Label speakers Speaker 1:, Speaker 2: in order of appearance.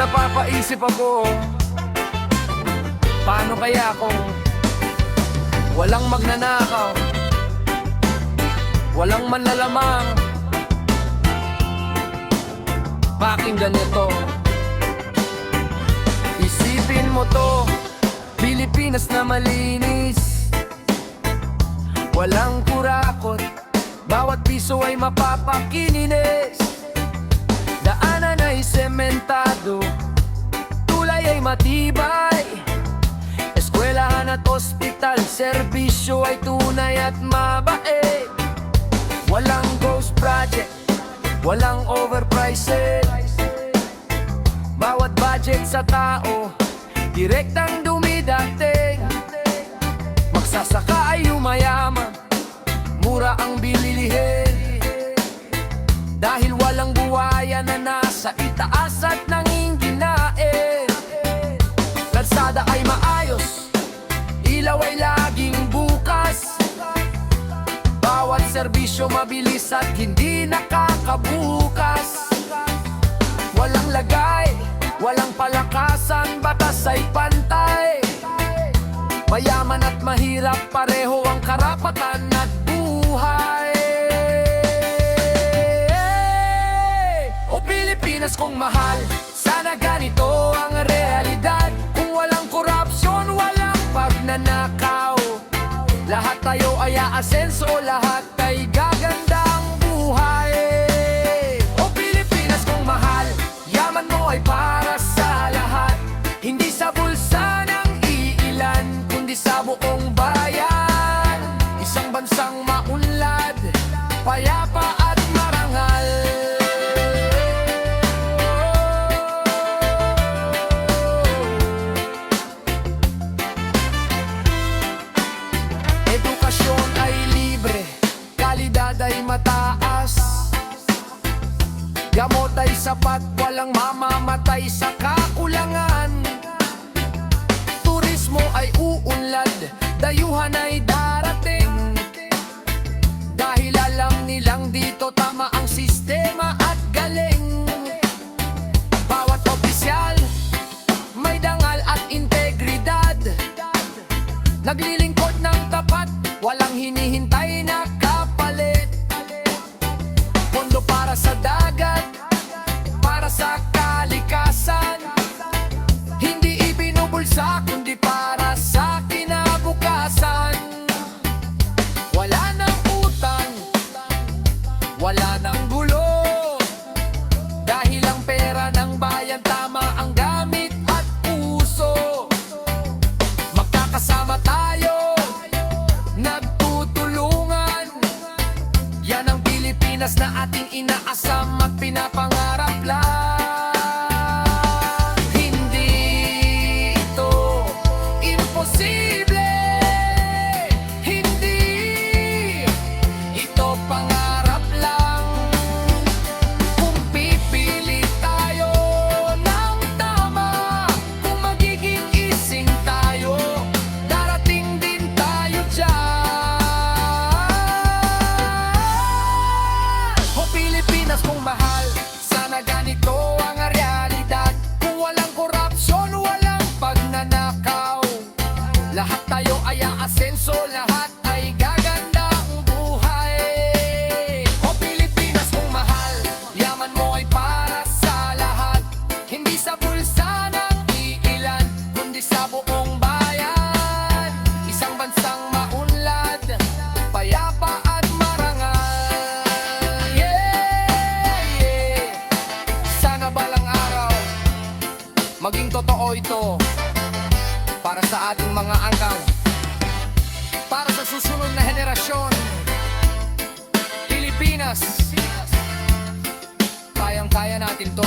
Speaker 1: napapaisip ako, paano kaya kung walang magnanakaw, walang manlalamang? Pakinggan nito, isipin mo to, Pilipinas na malinis, walang kurakot, bawat piso ay mapapakininis. Daanan ay sementado, tulay ay matibay, eskwelahan at ospital, serbisyo ay tunay at mabait. Walang ghost project, walang overpriced, bawat budget sa tao, direktang dumidating. Magsasaka ay umayaman, mura ang bilihin, dahil walang buwaya na nasa itaas at nanginginain. Kalsada ay maayos, ilaw ay laging bukas, bawat serbisyo mabilis at hindi nakakabukas. Walang lagay, walang palakasan, batas ay pantay, mayaman at mahirap pareho ang karapatan at buhay. O Pilipinas kong mahal, sana ganito ang realidad. Kung walang korupsyon, walang pagnanakaw, lahat tayo ay aasenso, lahat ay gaganda ang buhay. O Pilipinas kong mahal, yaman mo ay para sa lahat, hindi sa bulsa ng iilan, kundi sa buong bayan. Isang bansang maunlad, payapa at marangal. Edukasyon ay libre, kalidad ay mataas, gamot ay sapat, walang mamamatay sa kakulangan. Turismo ay uunlad, dayuhan ay darating, dahil alam nilang dito tama ang sistema at galing. Bawat opisyal may dangal at integridad, naglilingkod ng tapat, walang hinihintay na kapalit. Pondo para sa dagat, para sa kalikasan, hindi ibinubulsa kundi para sa kinabukasan. Wala nang utang, wala nang gulo, dahil ang pera ng bayan tama ang gamit at uso. Magkakasama tayo, nagtutulungan, yan ang Pilipinas na ating inaasam at pinapangarap lang. Hindi ito imposible, hindi ito pangarap lang. Kung pipili tayo ng tama, kung magiging ising tayo, darating din tayo dyan. O Pilipinas kong mahal, sana ganito ang realidad. Kung walang korupsyon, walang pagnanakaw, lahat tayo ay aasenso, lahat ay gaganda ang buhay. O Pilipinas kong mahal, yaman mo ay para sa lahat, hindi sa bulsa ng iilan, kundi sa buong bayan. Isang bansang maunlad, payapa at marangal. Yeah. Sana balang araw maging totoo ito para sa ating mga angkan, para sa susunod na henerasyon. Pilipinas, kayang-kaya natin to.